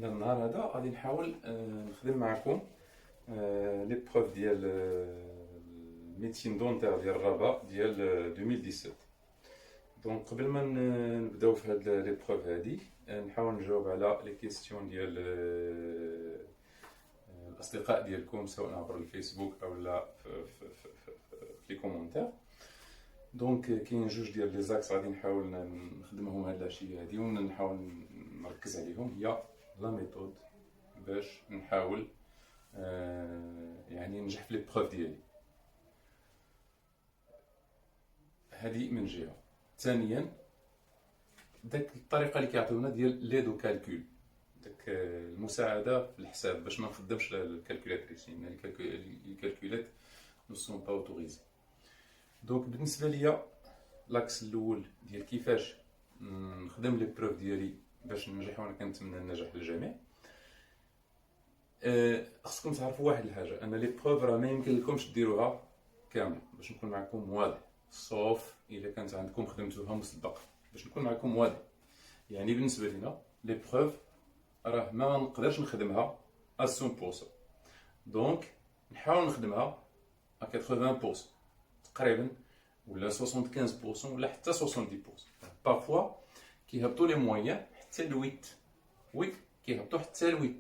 إذا النهار هذا غادي نحاول نخدم معكم لي بروف ديال الميديسين دونتير ديال الرباط ديال 2017. دونك قبل ما نبداو في هاد لي بروف هادي نحاول نجاوب على لي كيسيون ديال الاصدقاء ديالكم سواء عبر الفيسبوك او لا في لي كومونتير. دونك كاين جوج ديال لي زاكس غادي نحاول نخدمهم هاد العشيه هادي ونحاول نركز عليهم. هي لا ميثود باش نحاول يعني ننجح في لي بروف ديالي. هذه من جهه. ثانيا داك الطريقه اللي كيعطيونا ديال لي دو كالكول، داك المساعده في الحساب باش ما نخدمش الكالكولاتريس، لان الكالكولات نو سون با اوتوريزي. دونك بالنسبه ليا لاكس الاول ديال كيفاش نخدم لي بروف ديالي باش ننجح، وانا كنتمنى النجاح للجميع. خصكم تعرفوا واحد الحاجه، ان لي بروف راه ما يمكن لكمش ديروها كامله باش نكون معكم واضح، صوف الا كانت عندكم خدمتوها مسبقا. باش نكون معكم واضح، يعني بالنسبه لينا لي بروف راه ما نقدرش نخدمها 100%، دونك نحاول نخدمها 80% تقريبا، ولا 75% ولا حتى 70%. بارفوا كيهبطوا لي مويان حتى ل 8 كيهبطوا حتى ل 8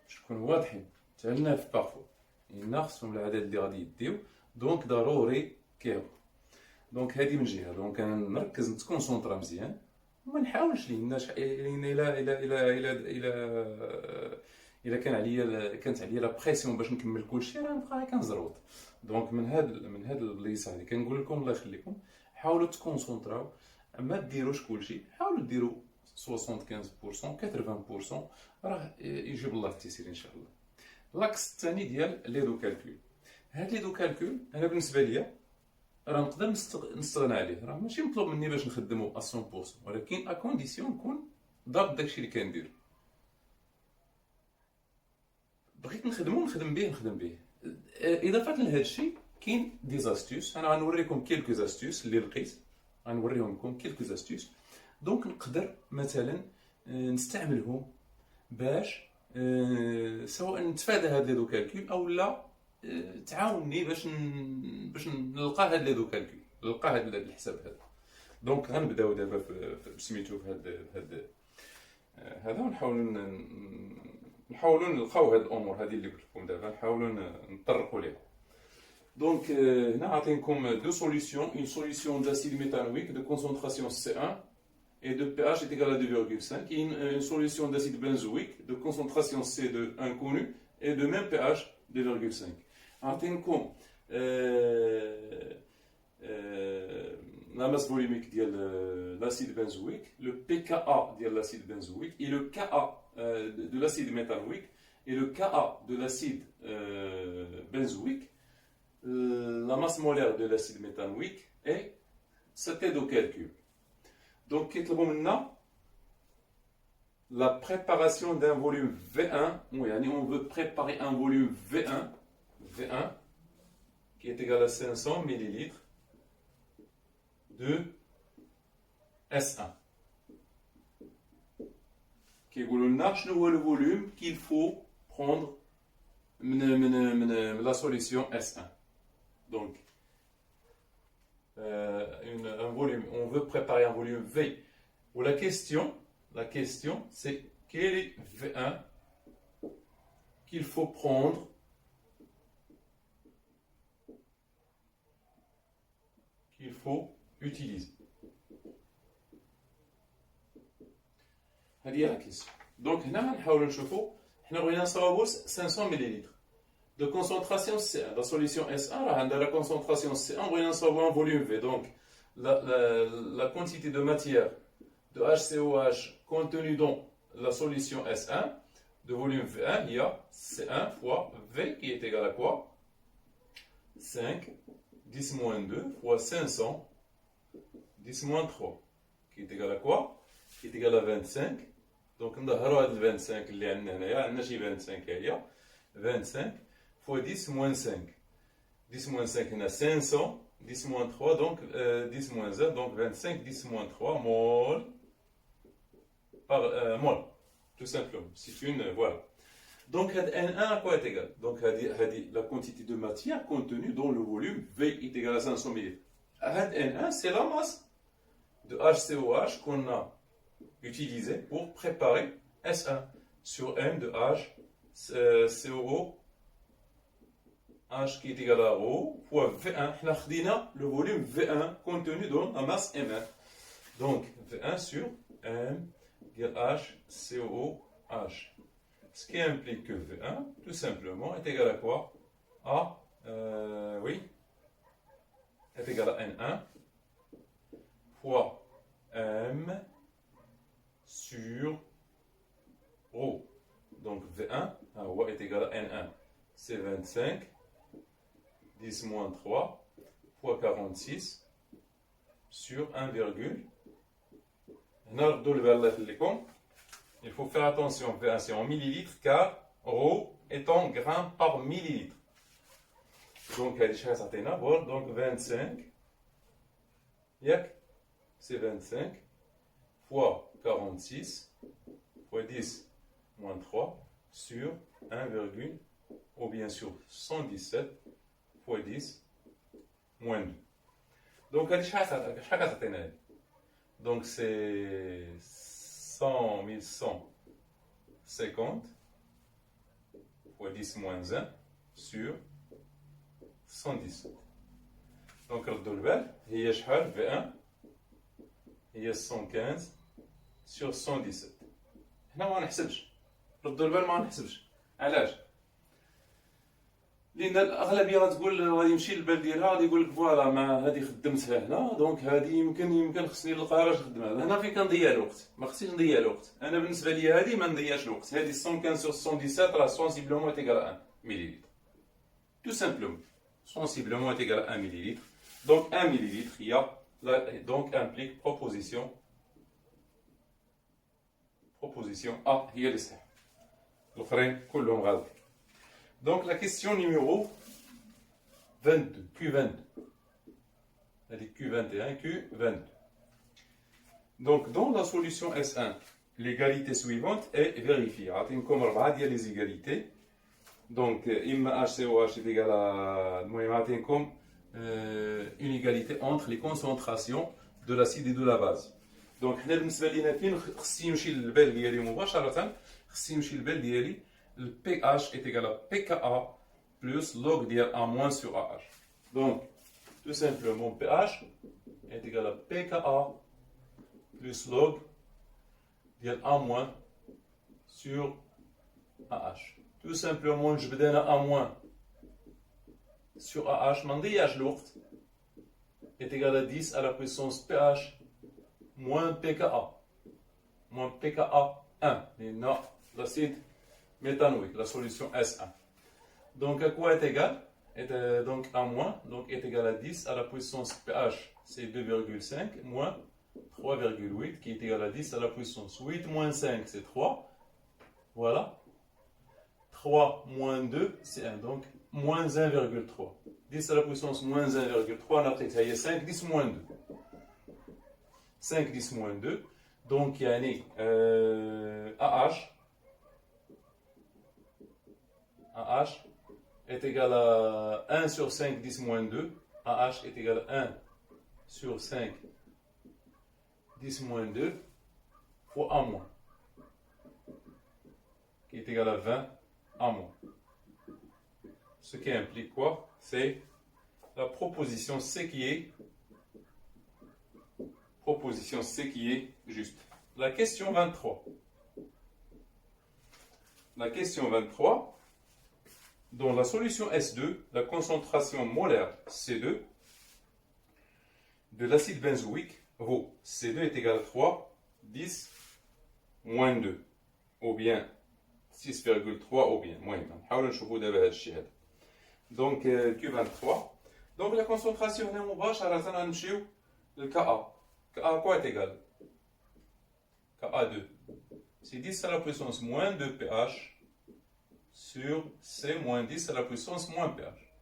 باش نكونوا واضحين، حتى ل 9 بارفوا، لان خصهم العدد اللي غادي يديو، دونك ضروري كيهبط. دونك هذه من جهه. دونك انا نركز نتكونسونطرا مزيان وما نحاولش، لان الا كانت عليا لا بريسيون باش نكمل كلشي راه نبقى كنزروط. دونك من هاد البليصه هادي كنقول لكم الله يخليكم حاولوا تكونسونطراو، ما ديروش كلشي، حاولوا ديروا 75% 80%، راه يجيب الله التيسير ان شاء الله. لاكس الثاني ديال لي دو كالكول. هاد لي دو كالكول انا بالنسبه ليا راه نقدر نستغنى عليه، راه ماشي مطلوب مني باش نخدمو 100%، ولكن اكونديسيون نكون ضابط داكشي اللي كندير. بغيت نخدم به. اضافه لهذا الشيء كاين دي زاستوس، انا غنوريكم كيلكو زاستوس اللي لقيت، غنوريهم لكم كيلكو زاستوس. دونك نقدر مثلا نستعملهم باش سواء نتفادى هاد لي دو كالكول او لا تعاونني باش نلقى هاد لي دو كالكول، نلقى هاد الحساب هذا. دونك غنبداو دابا في سميتو في هذا ونحاولوا نلقاو هاد الامور هذه اللي قلت لكم دابا، نحاولوا نطرقوا ليها. دونك هنا عطينكم دو سوليسيون، une solution d'acide méthanoïque de concentration C1 et de pH est égal à 2,5 et une solution d'acide benzoïque de concentration C2 inconnue et de même pH 2,5. عطينكم la masse volumique de l'acide benzoïque, le pKa de l'acide benzoïque et le Ka de l'acide méthanoïque et le Ka de l'acide benzoïque, la masse molaire de l'acide méthanoïque et c'était de calcul. Donc, la préparation d'un volume V1, on veut préparer un volume V1 qui est égal à 500 ml de S1. Qui est le volume qu'il faut prendre la solution S1. Donc, un volume, on veut préparer un volume V. Ou la question c'est quel est V1 qu'il faut prendre qu'il faut utiliser. هذه هي la question. Donc هنا غنحاولوا نشوفوا، حنا بغينا نصاوبوا 500 ملل de concentration C1. La solution S1 راه عندها la concentration C1، بغينا نصاوبوا un volume V. Donc la quantité de matière de HCOH contenue dans la solution S1 de volume V1 il y a C1 fois V qui est égal à quoi? 5 10 moins 2 fois 500 10 moins 3 qui est égal à quoi? Qui est égal à 25. Donc نظهروا هاد ال 25 اللي عندنا هنايا، عندنا شي 25 هي 25 fois 10 moins 5. 10 moins 5 هنا 500 10 moins 3 donc 10 moins 1 donc 25 10 moins 3 mol par mol. tout simplement. C'est une, voilà. Donc, N1 à quoi est égal? Donc, la quantité de matière contenue dans le volume V est égal à 500 ml. N1, c'est la masse de HCOH qu'on a utilisé pour préparer S1 sur M de HCOO H qui est égal à ρ fois V1. On a pris le volume V1 contenu dans la masse M1. Donc, V1 sur M égale HCOOH. Ce qui implique que V1, tout simplement, est égal à quoi? Oui, est égal à N1 fois M sur ρ. Donc V1 est égal à N1, c'est 25, 10 moins 3 fois 46 sur 1, il faut faire attention, V1 c'est en millilitres car ρ est en grammes par millilitre. Donc, donc 25, c'est 25 fois 46 fois 10 moins 3 sur 1, ou bien sûr 117 fois 10 moins 2. Donc, donc c'est 100 1150 fois 10 moins 1 sur 117. Donc, il y a V1 il y a 115 sur 117. هنا ما نحسبش ردوا البال ما نحسبش علاش؟ لان الاغلبيه غتقول غادي يمشي للبال ديالها غادي يقول لك فوالا ما هذه خدمتها هنا دونك هذه يمكن خصني نلقاها باش نخدمها هنا فين كنضيع الوقت ما خصنيش نضيع الوقت انا بالنسبه لي هذه ما نضيعش الوقت هذه 115 sur 117 راه sensiblement est égal à 1 millilitre tout simplement sensiblement est égal à 1 millilitre donc 1 millilitre il y a donc implique proposition A هي اللي صح الاخرين كلهم غلط. Donc la question numéro 22 Q22 c'est-à-dire Q21 Q22. Donc dans la solution S1 l'égalité suivante est vérifiée. عطينكم 4 ديال les égalités. Donc إما HCOH est égal à المهم عطينكم une égalité entre les concentrations de l'acide et de la base. Donc حنا بالنسبه لينا فين خصني يمشي للبال ديالي مباشره خصني يمشي للبال ديالي le pH est égal à pKa plus log dial A moins sur AH. Donc tout simplement pH est égal à pKa plus log dial A moins sur AH. Tout simplement je بدينا A moins sur AH ما نضيعش الوقت est égal à 10 à la puissance pH moins pKa. Moins pKa 1. Non, l'acide méthanoïque, la solution S1. Donc à quoi est égal? Donc A moins, donc est égal à 10 à la puissance pH, c'est 2,5 moins 3,8 qui est égal à 10 à la puissance 8 moins 5, c'est 3. Voilà. 3 moins 2, c'est 1. Donc moins 1,3. 10 à la puissance moins 1,3, on a pris 5, 10 moins 2. 5, 10 moins 2. Donc, il y a AH est égal à 1 sur 5, 10 moins 2. AH est égal à 1 sur 5, 10 moins 2 fois A moins, qui est égal à 20 A moins. Ce qui implique quoi? C'est la proposition C qui est juste. La question 23. La question 23, dans la solution S2, la concentration molaire C2 de l'acide benzoïque vaut C2 est égal à 3, 10, moins 2, ou bien 6,3 ou bien moins. Donc Q23. Donc la concentration est مباشرة نمشيو للKA. KA à quoi est égal? KA2. C'est 10 à la puissance moins 2 pH sur C moins 10 à la puissance moins pH.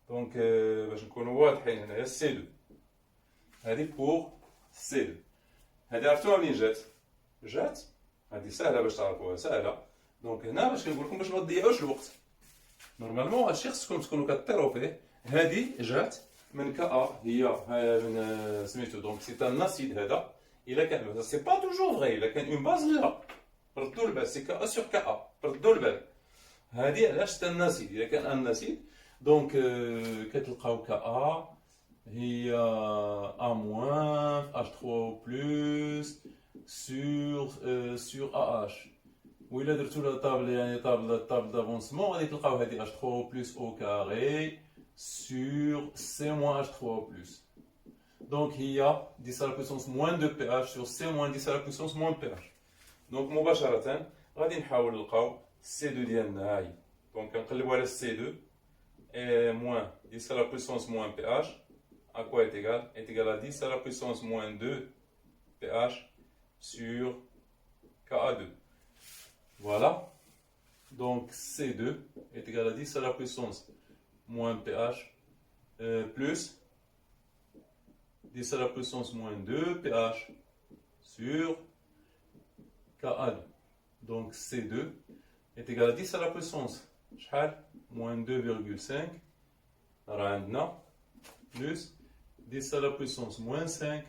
Donc باش نكونوا واضحين هنايا C2. هذه pour C2. هذه عرفتوها منين جات؟ هذه سهله باش تعرفوها سهله. دونك هنا باش كنقول لكم باش ما تضيعوش الوقت. نورمالمون هادشي خصكم تكونوا كطيروا فيه. هذه جات من كا هي من سميتو دونك سي ان اسيد هذا. الا كان سي با توجور فغي، الا كان اون باز صغيره ردوا البال سي كا سور كا ردوا البال. هذه علاش تان اسيد الا كان ان اسيد دونك كتلقاو كا هي A moins H3O plus sur AH. وإلا درتو لها طابل يعني طابل دافونسمون غادي تلقاو هذه H3O plus au carré sur C moins H3O plus. Donc هي 10 à la puissance moins 2 pH sur C moins 10 à la puissance moins pH. Donc مباشرة غادي نحاول نلقاو C2 ديالنا هاهي. دونك كنقلبو على C2 et moins 10 à la puissance moins pH. À quoi est égal? Est égal à 10 à la puissance moins 2 pH sur Ka2. Voilà. Donc C2 est égal à 10 à la puissance moins pH plus 10 à la puissance moins 2 pH sur Ka2. Donc C2 est égal à 10 à la puissance moins 2,5 plus 10 à la puissance moins 5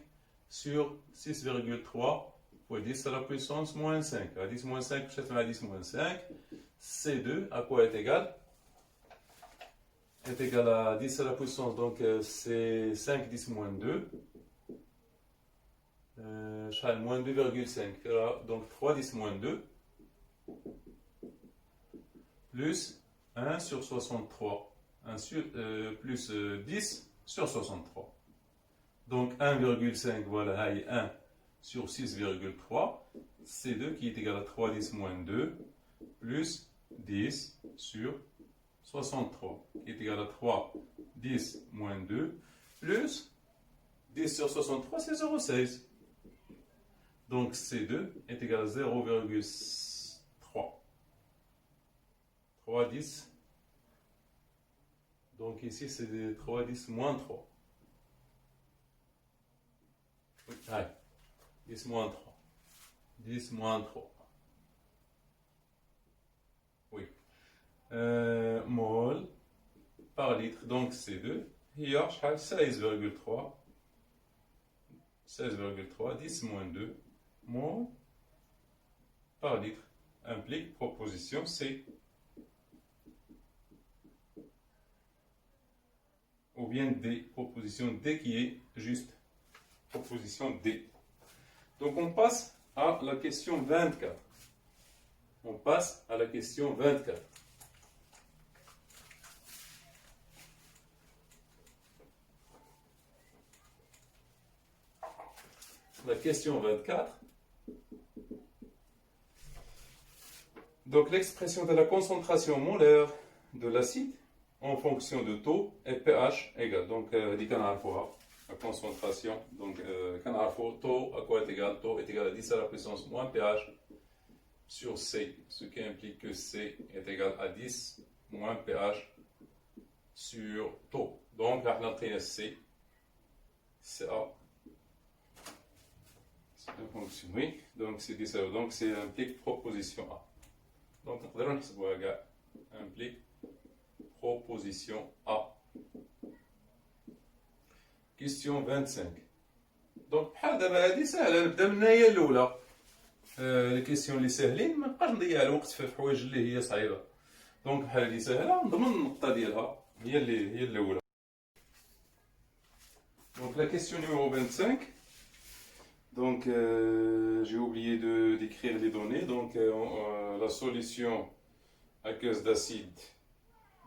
sur 6,3 fois 10 à la puissance moins 5. À 10 moins 5, peut-être à 10 moins 5. C2, à quoi est égal? Est égal à 10 à la puissance, donc c'est 5 10 moins 2. Moins 2,5. Donc 3 10 moins 2. Plus 1 sur 63. 1 sur, plus 10 sur 63. Donc 1,5, voilà, 1 sur 6,3. C2 qui est égal à 3 10 moins 2 plus 10 sur 63 qui est égal à 3 10 moins 2 plus 10 sur 63, c'est 0,16. Donc C2 est égal à 0,3. 3 10. Donc ici c'est 3 10 moins 3. Oui, allez. 10 moins 3. 10 moins 3. Oui. Mol par litre. Donc C2. Il y a 16,3. 16,3. 10 moins 2. Mol par litre implique proposition C. Ou bien D. Proposition D qui est juste. Proposition D. Donc on passe à la question 24. On passe à la question 24. La question 24. Donc l'expression de la concentration molaire de l'acide en fonction de taux et pH égale. Donc dit qu'on a la concentration. Donc qu'on a taux à quoi est égal? Taux est égal à 10 à la puissance moins pH sur C, ce qui implique que C est égal à 10 moins pH sur taux. Donc la rentrée C, CA. C'est une fonction, oui. Donc c'est 10 à donc c'est implique proposition A. Donc on va implique proposition A. Question 25. Donc بحال دابا هادي ساهله نبدا من هي الاولى. لي كيسيون اللي ساهلين ما نبقاش نضيع الوقت في حوايج اللي هي صعيبه. دونك بحال هادي ساهله نضمن النقطه ديالها هي الاولى. Donc la question numéro 25. Donc j'ai oublié d'écrire les données. Donc la solution aqueuse d'acide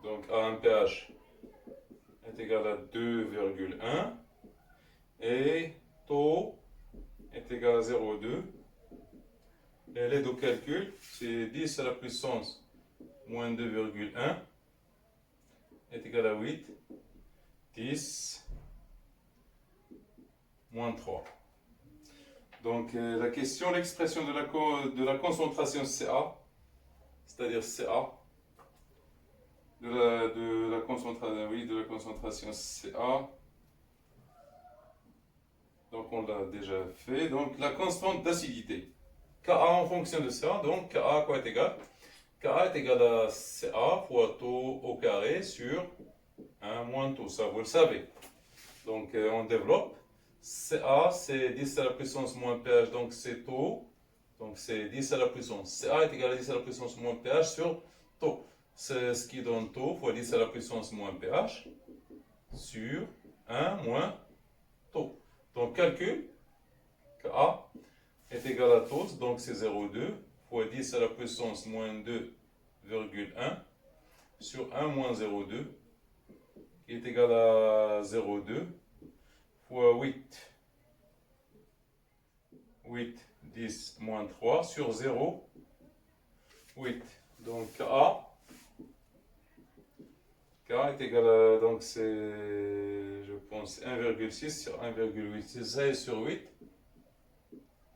donc à un pH est égal à 2,1 et taux est égal à 0,2 et l'aide au calcul c'est 10 à la puissance moins 2,1 est égal à 8 10 moins 3. Donc la question, l'expression de la concentration CA, c'est-à-dire CA, de la concentration CA. Donc on l'a déjà fait. Donc la constante d'acidité, K Ka en fonction de ça, donc Ka à quoi est égal? Ka est égal à Ca fois taux au carré sur 1 moins taux, ça vous le savez. Donc on développe. Ca c'est 10 à la puissance moins pH, donc c'est taux. Donc c'est 10 à la puissance. Ca est égal à 10 à la puissance moins pH sur taux. C'est ce qui donne taux fois 10 à la puissance moins pH sur 1 moins taux. Donc calcul, Ka est égal à taux, donc c'est 0,2 fois 10 à la puissance moins 2,1 sur 1 moins 0,2 qui est égal à 0,2 fois 8. 8, 10 moins 3 sur 0, 8. Donc K est égal à, donc c'est, je pense, 1,6 sur 1,8. C'est 16 sur 8,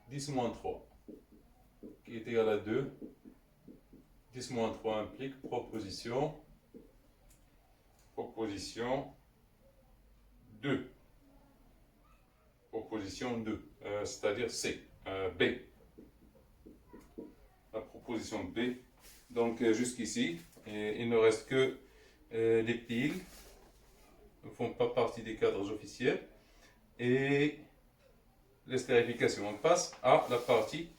10 moins 3, qui est égal à 2. 10 moins 3 implique proposition 2. Proposition 2, c'est-à-dire C, B. La proposition B. Donc jusqu'ici, il ne reste que les piles ne font pas partie des cadres officiels et les stérifications. On passe à la partie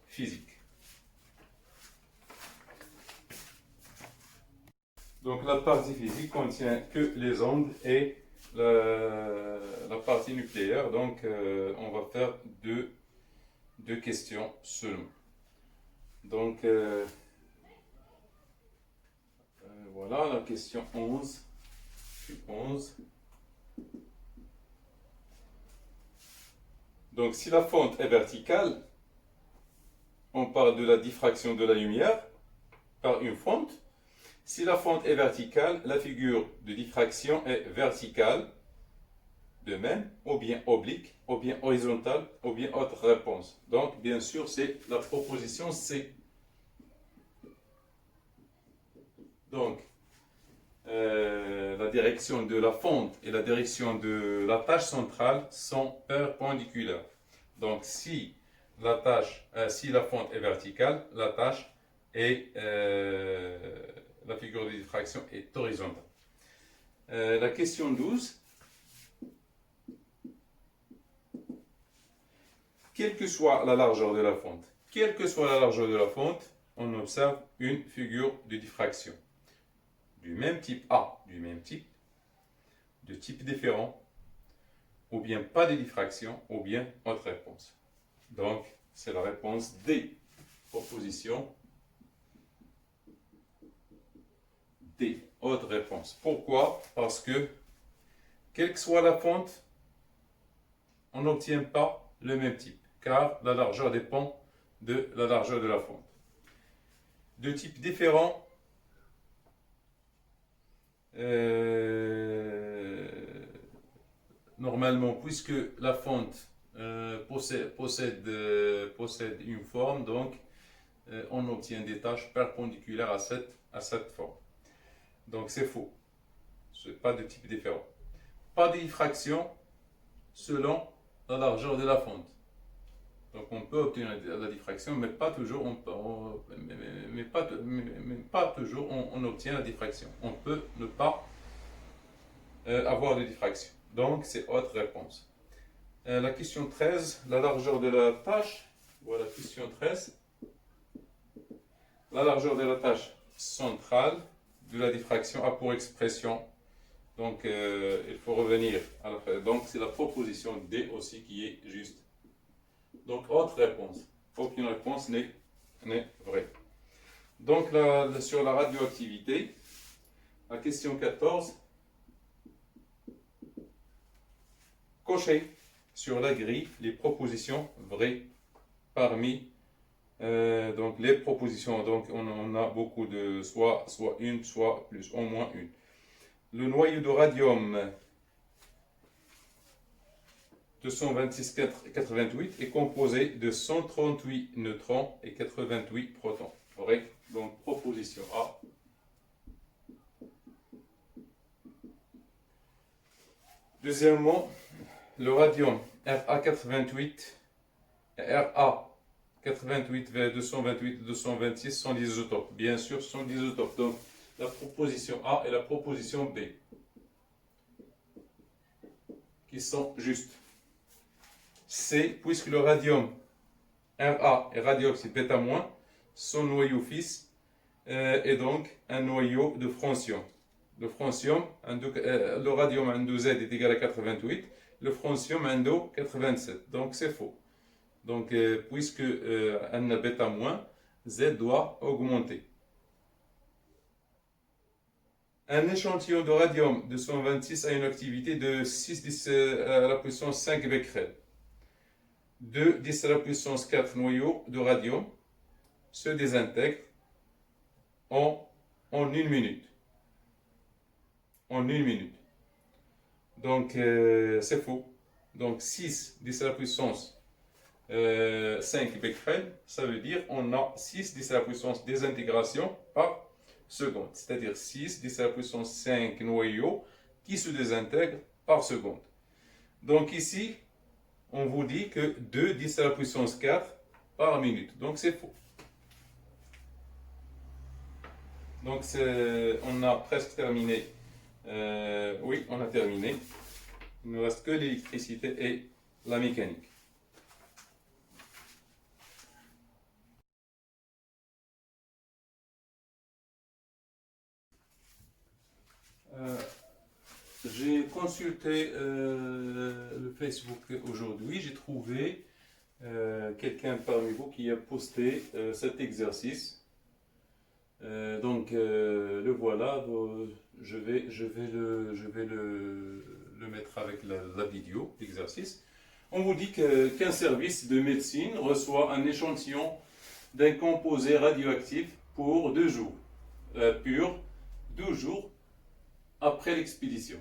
physique. Donc la partie physique contient que les ondes et la partie nucléaire. Donc on va faire deux questions seulement. Donc voilà la question 11. 11. Donc si la fente est verticale, on parle de la diffraction de la lumière par une fente. Si la fente est verticale, la figure de diffraction est verticale, de même, ou bien oblique, ou bien horizontale, ou bien autre réponse. Donc, bien sûr, c'est la proposition C. Donc, la direction de la fente et la direction de la tâche centrale sont perpendiculaires. Donc, si la fente est verticale, la tâche est la figure de diffraction est horizontale. La question 12. Quelle que soit la largeur de la fente, on observe une figure de diffraction du même type A, de type différent, ou bien pas de diffraction, ou bien autre réponse. Donc, c'est la réponse D. Proposition D. Autre réponse. Pourquoi? Parce que, quelle que soit la fente, on n'obtient pas le même type, car la largeur dépend de la largeur de la fente. De type différent, normalement, puisque la fente possède une forme, donc on obtient des tâches perpendiculaires à cette forme. Donc c'est faux. Ce n'est pas de type différent. Pas de diffraction selon la largeur de la fente. Donc on peut obtenir la diffraction, mais pas toujours on obtient la diffraction. On peut ne pas avoir de diffraction. Donc c'est autre réponse. La question 13, la largeur de la tâche. Voilà, question 13. La largeur de la tâche centrale de la diffraction a pour expression. Donc il faut revenir à la fin. Donc c'est la proposition D aussi qui est juste. Donc autre réponse. Aucune réponse n'est vraie. Donc là, sur la radioactivité, la question 14. Cochez sur la grille les propositions vraies parmi donc les propositions. Donc on a beaucoup de soit une, soit plus, au moins une. Le noyau de radium 226,88 est composé de 138 neutrons et 88 protons. Vrai. Donc proposition A. Deuxièmement, le radium Ra88 Ra 88, 228, 226 sont des isotopes. Bien sûr, ce sont des isotopes. Donc, la proposition A et la proposition B, qui sont justes. C, puisque le radium Ra et radioxyde bêta-, son noyau fils est donc un noyau de francium. Le francium, le radium N2Z est égal à 88, le francium N2 87. Donc c'est faux. Donc puisque N bêta-, Z doit augmenter. Un échantillon de radium 226 a une activité de 6 10 à la puissance 5 becquerel. 2 10 à la puissance 4 noyaux de radium se désintègrent en 1 minute. En 1 minute. Donc, c'est faux. Donc, 6 10 à la puissance 5 becquerel, ça veut dire on a 6 10 à la puissance désintégration par seconde. C'est-à-dire 6 10 à la puissance 5 noyaux qui se désintègrent par seconde. Donc, ici, on vous dit que 2 10 à la puissance 4 par minute. Donc, c'est faux. Donc, on a presque terminé. Oui, on a terminé. Il ne nous reste que l'électricité et la mécanique. J'ai consulté le Facebook aujourd'hui. J'ai trouvé quelqu'un parmi vous qui a posté cet exercice. Donc le voilà. Je vais le mettre avec la vidéo d'exercice. On vous dit qu'un service de médecine reçoit un échantillon d'un composé radioactif pour 2 jours, pur, 12 jours après l'expédition.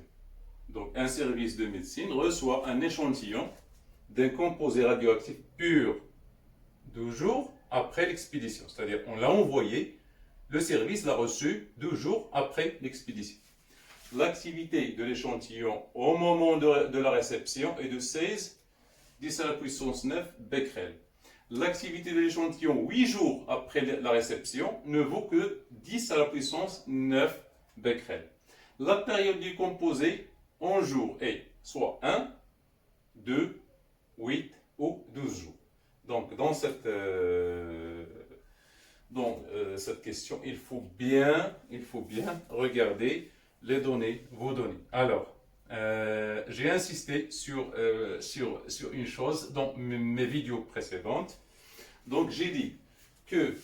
Donc un service de médecine reçoit un échantillon d'un composé radioactif pur 12 jours après l'expédition. C'est-à-dire on l'a envoyé, le service l'a reçu 12 jours après l'expédition. L'activité de l'échantillon au moment de la réception est de 16 10 à la puissance 9 becquerel. L'activité de l'échantillon 8 jours après la réception ne vaut que 10 à la puissance 9 becquerel. La période du composé en jours est soit 1, 2, 8 ou 12 jours. Donc dans cette question, il faut bien regarder les données, vos données. Alors, j'ai insisté sur une chose dans mes vidéos précédentes. Donc j'ai dit que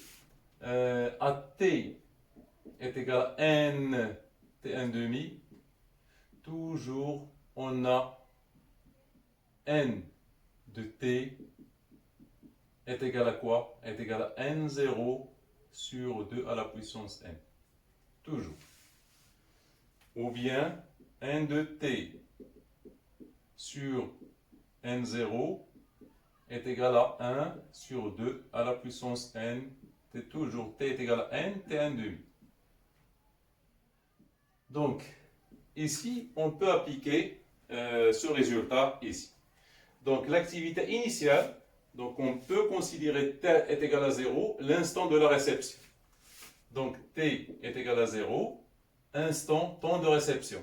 AT est égal à N T1 demi, toujours on a N de T est égal à quoi? Est égal à N0 sur 2 à la puissance N. Toujours. Ou bien N de T sur N0 est égal à 1 sur 2 à la puissance N. C'est toujours T est égal à N, T1 demi. Donc, ici, on peut appliquer ce résultat ici. Donc, l'activité initiale, donc on peut considérer T est égal à 0 l'instant de la réception. Donc, T est égal à 0, instant, temps de réception.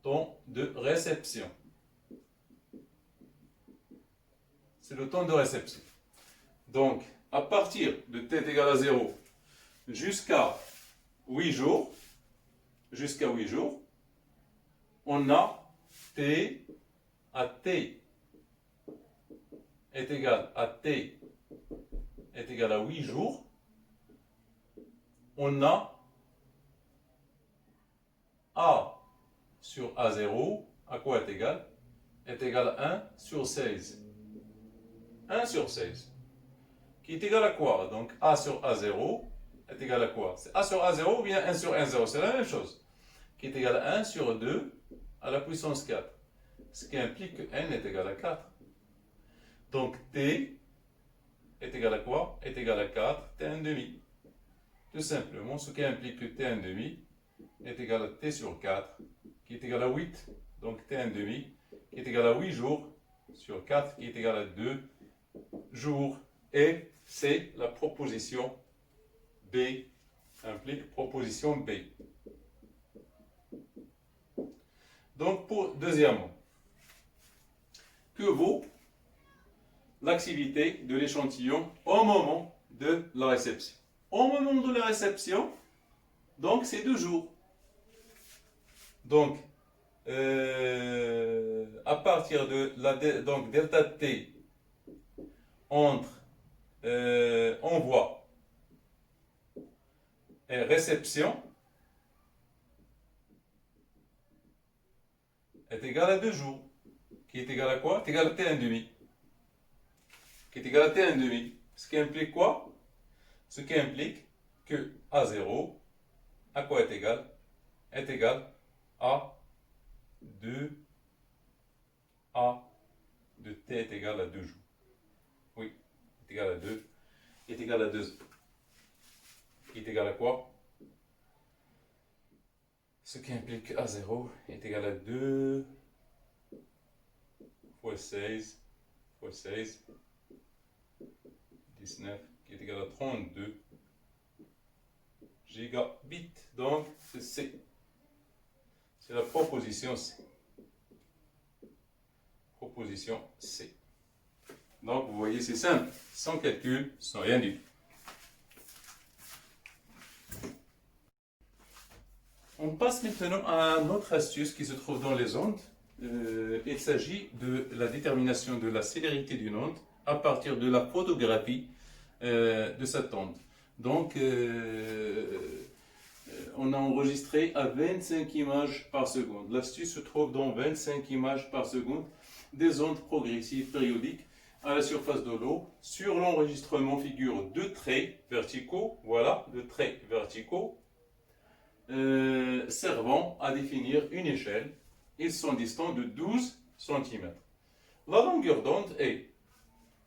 Temps de réception. C'est le temps de réception. Donc, à partir de T est égal à 0 jusqu'à 8 jours, on a T à T est égal à T est égal à 8 jours. On a A sur A0, à quoi est égal? Est égal à 1 sur 16. 1 sur 16. Qui est égal à quoi? Donc A sur A0 est égal à quoi? C'est A sur A0 ou bien 1 sur 1,0? C'est la même chose. Qui est égal à 1 sur 2 à la puissance 4. Ce qui implique que N est égal à 4. Donc T est égal à quoi? Est égal à 4, T1 demi. Tout simplement, ce qui implique que T1 demi est égal à T sur 4, qui est égal à 8. Donc T1 demi, qui est égal à 8 jours sur 4, qui est égal à 2, jours. Et c'est la proposition B, implique proposition B. Donc, deuxièmement, que vaut l'activité de l'échantillon au moment de la réception? Au moment de la réception, donc c'est 2 jours. Donc, à partir de donc delta T entre envoi et réception est égal à 2 jours. Qui est égal à quoi? Est égal à T1,5. Qui est égal à T1,5. Ce qui implique quoi? Ce qui implique que A0, à quoi est égal? Est égal à 2 A de T est égal à 2 jours. Oui, est égal à 2. Est égal à 2. Est égal à quoi? Ce qui implique que A0 est égal à 2 fois 16 fois 16, 19, qui est égal à 32 gigabits. Donc, c'est C. C'est la proposition C. Proposition C. Donc, vous voyez, c'est simple. Sans calcul, sans rien du tout. On passe maintenant à une autre astuce qui se trouve dans les ondes. Il s'agit de la détermination de la célérité d'une onde à partir de la photographie de cette onde. Donc, on a enregistré à 25 images par seconde. L'astuce se trouve dans 25 images par seconde des ondes progressives périodiques à la surface de l'eau. Sur l'enregistrement figurent 2 traits verticaux, voilà, 2 traits verticaux, servant à définir une échelle. Ils sont distants de 12 cm. La longueur d'onde est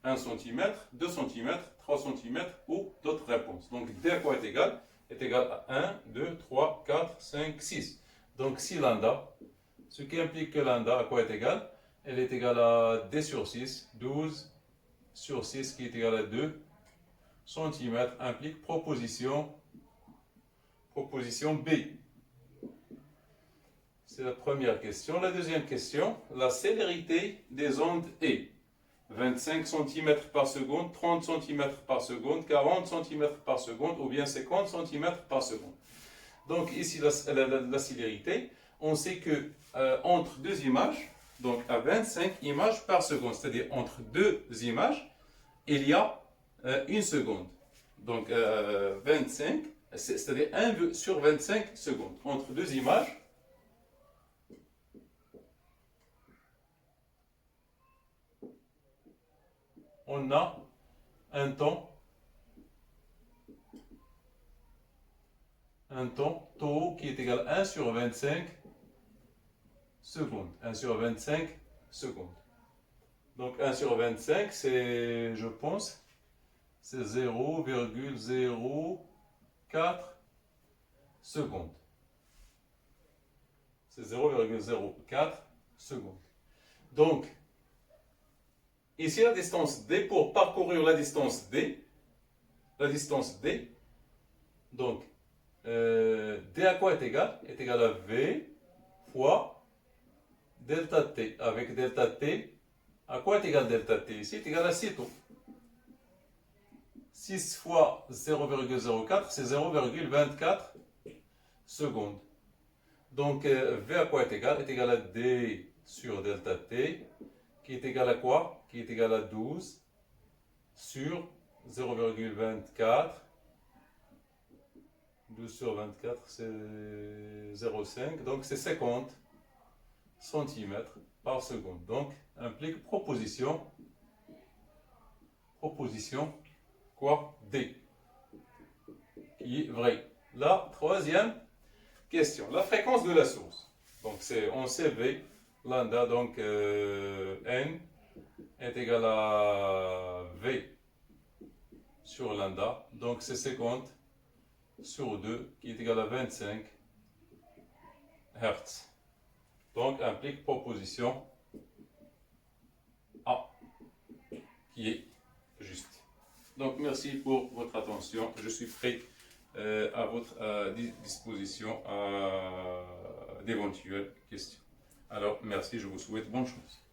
1 cm, 2 cm, 3 cm ou d'autres réponses. Donc D à quoi est égal? Est égal à 1, 2, 3, 4, 5, 6. Donc si lambda, ce qui implique que lambda à quoi est égal? Elle est égale à D sur 6, 12 sur 6 qui est égal à 2 cm implique proposition B. C'est la première question. La deuxième question, la célérité des ondes est 25 cm par seconde, 30 cm par seconde, 40 cm par seconde ou bien 50 cm par seconde. Donc ici la célérité, on sait que entre deux images, donc à 25 images par seconde, c'est-à-dire entre deux images, il y a 1 seconde. Donc 25, c'est-à-dire 1 sur 25 secondes. Entre deux images, on a un temps tau qui est égal à 1 sur 25 secondes. 1 sur 25 secondes. Donc 1 sur 25, c'est, je pense, c'est 0,04 secondes. C'est 0,04 secondes. Donc, ici la distance D, pour parcourir la distance D, donc D à quoi est égal? Est égal à V fois delta T. Avec delta T, à quoi est égal delta T? Ici est égal à 6 taux. 6 fois 0,04, c'est 0,24 secondes. Donc V à quoi est égal? Est égal à D sur delta T, qui est égal à quoi? Qui est égal à 12 sur 0,24. 12 sur 24, c'est 0,5. Donc c'est 50 cm par seconde. Donc implique proposition quoi? D, qui est vrai. La troisième question, la fréquence de la source. Donc c'est en CV, lambda, donc N est égal à V sur lambda, donc c'est 50 sur 2 qui est égal à 25 Hz. Donc implique proposition A, qui est Donc, merci pour votre attention. Je suis prêt à votre disposition d'éventuelles questions. Alors, merci, je vous souhaite bonne chance.